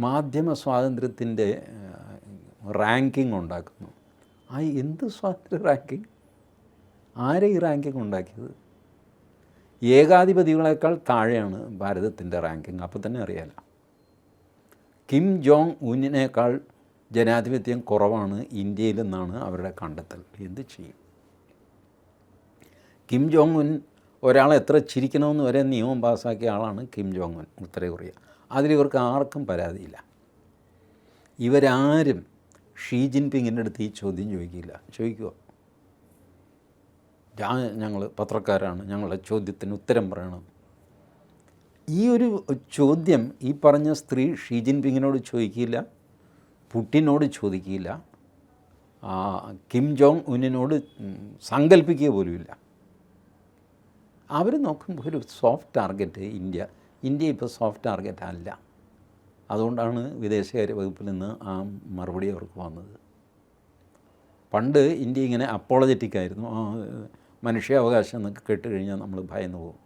മാധ്യമ സ്വാതന്ത്ര്യത്തിൻ്റെ റാങ്കിങ് ഉണ്ടാക്കുന്നു. എന്ത് സ്വാതന്ത്ര്യ റാങ്കിങ്? ആരെ ഈ റാങ്കിങ് ഉണ്ടാക്കിയത്? ഏകാധിപതികളെക്കാൾ താഴെയാണ് ഭാരതത്തിൻ്റെ റാങ്കിങ്. അപ്പോൾ തന്നെ അറിയാലോ. കിം ജോങ് ഉന്നിനേക്കാൾ ജനാധിപത്യം കുറവാണ് ഇന്ത്യയിലെന്നാണ് അവരുടെ കണ്ടെത്തൽ. എന്ത് ചെയ്യും? കിം ജോങ് ഉൻ ഒരാളെ എത്ര ചിരിക്കണമെന്ന് വരെ നിയമം പാസ്സാക്കിയ ആളാണ് കിം ജോങ് ഉൻ, ഉത്തര കൊറിയ. അതിലിവർക്ക് ആർക്കും പരാതിയില്ല. ഇവരാരും ഷീ ജിൻപിങ്ങിൻ്റെ അടുത്ത് ഈ ചോദ്യം ചോദിക്കുമോ? ഞങ്ങൾ പത്രക്കാരാണ്, ഞങ്ങളുടെ ചോദ്യത്തിന് ഉത്തരം പറയണം. ഈ ഒരു ചോദ്യം ഈ പറഞ്ഞ സ്ത്രീ ഷീ ജിൻപിങ്ങിനോട് ചോദിക്കില്ല, പുടിനോട് ചോദിക്കില്ല, കിം ജോങ് ഉന്നിനോട് സങ്കല്പിക്കുക പോലുമില്ല. അവർ നോക്കുമ്പോൾ ഒരു സോഫ്റ്റ് ടാർഗറ്റ് ഇന്ത്യ ഇപ്പോൾ സോഫ്റ്റ് ടാർഗറ്റ് അല്ല. അതുകൊണ്ടാണ് വിദേശകാര്യ വകുപ്പിൽ നിന്ന് ആ മറുപടി അവർക്ക് വന്നത്. പണ്ട് ഇന്ത്യ ഇങ്ങനെ അപ്പോളജറ്റിക്കായിരുന്നു. മനുഷ്യാവകാശം എന്നൊക്കെ കേട്ടുകഴിഞ്ഞാൽ നമ്മൾ ഭയന്നു പോകും.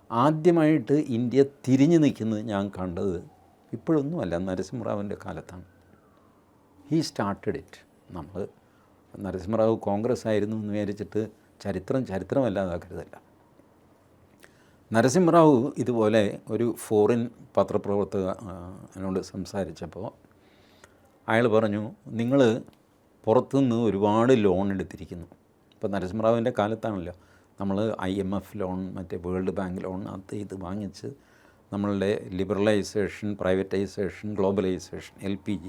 ആദ്യമായിട്ട് ഇന്ത്യ തിരിഞ്ഞു നിൽക്കുന്നത് ഞാൻ കണ്ടത് ഇപ്പോഴൊന്നുമല്ല, നരസിംഹറാവുവിൻ്റെ കാലത്താണ്. He started it. നമ്മൾ നരസിംഹറാവു കോൺഗ്രസ് ആയിരുന്നു എന്ന് വിചാരിച്ചിട്ട് ചരിത്രമല്ലാതാക്കരുതല്ല. നരസിംഹറാവു ഇതുപോലെ ഒരു ഫോറിൻ പത്രപ്രവർത്തകനോട് സംസാരിച്ചപ്പോൾ അയാൾ പറഞ്ഞു, നിങ്ങൾ പുറത്തുനിന്ന് ഒരുപാട് ലോൺ എടുത്തിരിക്കുന്നു. ഇപ്പോൾ നരസിംഹറാവുവിൻ്റെ കാലത്താണല്ലോ നമ്മൾ IMF ലോൺ, മറ്റേ വേൾഡ് ബാങ്ക് ലോൺ, ഇത് വാങ്ങിച്ച് നമ്മളുടെ ലിബറലൈസേഷൻ, പ്രൈവറ്റൈസേഷൻ, ഗ്ലോബലൈസേഷൻ, LPG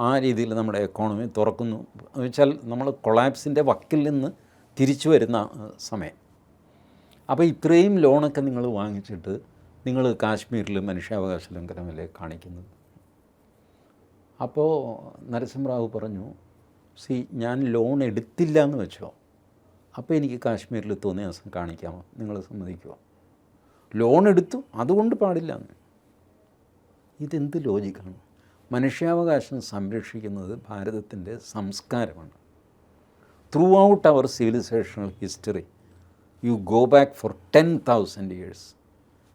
ആ രീതിയിൽ നമ്മുടെ എക്കോണമി തുറക്കുന്നു. എന്ന് വെച്ചാൽ നമ്മൾ കൊളാപ്സിൻ്റെ വക്കിൽ നിന്ന് തിരിച്ചു വരുന്ന സമയം. അപ്പോൾ ഇത്രയും ലോണൊക്കെ നിങ്ങൾ വാങ്ങിച്ചിട്ട് നിങ്ങൾ കാശ്മീരിൽ മനുഷ്യാവകാശ ലംഘനമല്ലേ കാണിക്കുന്നത്? അപ്പോൾ നരസിംഹറാവു പറഞ്ഞു, ഞാൻ ലോൺ എടുത്തില്ല എന്ന് വെച്ചോ, അപ്പോൾ എനിക്ക് കാശ്മീരിൽ തോന്നിയ ദിവസം കാണിക്കാമോ? നിങ്ങൾ സമ്മതിക്കുമോ? ലോൺ എടുത്തു, അതുകൊണ്ട് പാടില്ല എന്ന്. ഇതെന്ത് ലോജിക്കാണ്? മനുഷ്യാവകാശം സംരക്ഷിക്കുന്നത് ഭാരതത്തിൻ്റെ സംസ്കാരമാണ്. Throughout our civilisational history, you go back for 10,000 years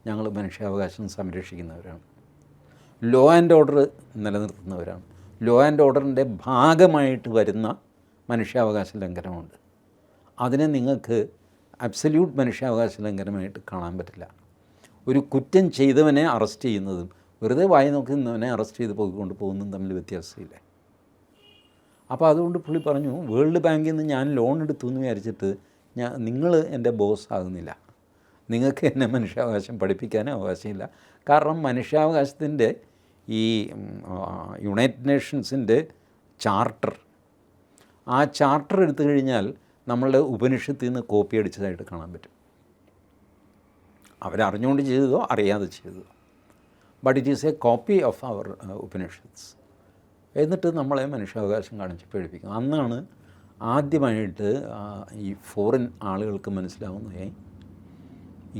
ഞങ്ങൾ മനുഷ്യാവകാശം സംരക്ഷിക്കുന്നവരാണ്. ലോ ആൻഡ് ഓർഡർ നിലനിർത്തുന്നവരാണ്. ലോ ആൻഡ് ഓർഡറിൻ്റെ ഭാഗമായിട്ട് വരുന്ന മനുഷ്യാവകാശ ലംഘനമുണ്ട്. അതിനെ നിങ്ങൾക്ക് അബ്സല്യൂട്ട് മനുഷ്യാവകാശ ലംഘനമായിട്ട് കാണാൻ പറ്റില്ല. ഒരു കുറ്റം ചെയ്തവനെ അറസ്റ്റ് ചെയ്യുന്നതും വെറുതെ വായി നോക്കി നിന്നവനെ അറസ്റ്റ് ചെയ്ത് പോയിക്കൊണ്ട് പോകുന്നതും തമ്മിൽ വ്യത്യാസമില്ല. അപ്പോൾ അതുകൊണ്ട് പുള്ളി പറഞ്ഞു, വേൾഡ് ബാങ്കിൽ നിന്ന് ഞാൻ ലോൺ എടുത്തു എന്ന് വിചാരിച്ചിട്ട് നിങ്ങൾ എൻ്റെ ബോസ് ആകുന്നില്ല. നിങ്ങൾക്ക് എന്നെ മനുഷ്യാവകാശം പഠിപ്പിക്കാനേ അവകാശമില്ല. കാരണം മനുഷ്യാവകാശത്തിൻ്റെ ഈ യുണൈറ്റഡ് നേഷൻസിൻ്റെ ചാർട്ടർ, ആ ചാർട്ടർ എടുത്തു കഴിഞ്ഞാൽ നമ്മളുടെ ഉപനിഷത്തിൽ നിന്ന് കോപ്പി അടിച്ചതായിട്ട് കാണാൻ പറ്റും. അവരറിഞ്ഞുകൊണ്ട് ചെയ്തതോ അറിയാതെ ചെയ്തതോ, but it is a copy of our Upanishads. എന്നിട്ട് നമ്മളെ മനുഷ്യാവകാശം കാണിച്ച് പേടിപ്പിക്കും. അന്നാണ് ആദ്യമായിട്ട് ഈ ഫോറിൻ ആളുകൾക്ക് മനസ്സിലാവുന്നതേ,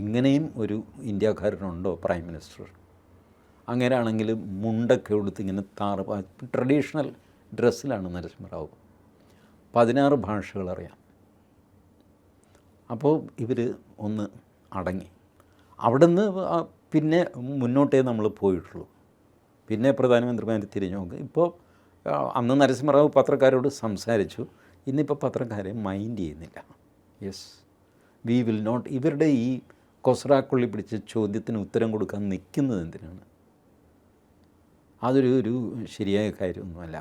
ഇങ്ങനെയും ഒരു ഇന്ത്യക്കാരനുണ്ടോ പ്രൈം മിനിസ്റ്റർ. അങ്ങനെയാണെങ്കിൽ മുണ്ടൊക്കെ എടുത്ത് ഇങ്ങനെ ട്രഡീഷണൽ ഡ്രസ്സിലാണ് നരസിംഹറാവു. 16 ഭാഷകളറിയാം. അപ്പോൾ ഇവർ ഒന്ന് അടങ്ങി. അവിടെ നിന്ന് പിന്നെ മുന്നോട്ടേ നമ്മൾ പോയിട്ടുള്ളൂ. പിന്നെ പ്രധാനമന്ത്രിമാർ തിരിഞ്ഞു നോക്കുക. ഇപ്പോൾ അന്ന് നരസിംഹറാവു പത്രക്കാരോട് സംസാരിച്ചു, ഇന്നിപ്പോൾ പത്രക്കാരെ മൈൻഡ് ചെയ്യുന്നില്ല. Yes, we will not. ഇവരുടെ ഈ കൊസ്രാക്കൊള്ളി പിടിച്ച് ചോദ്യത്തിന് ഉത്തരം കൊടുക്കാൻ നിൽക്കുന്നത് എന്തിനാണ്? അതൊരു ശരിയായ കാര്യമൊന്നുമല്ല.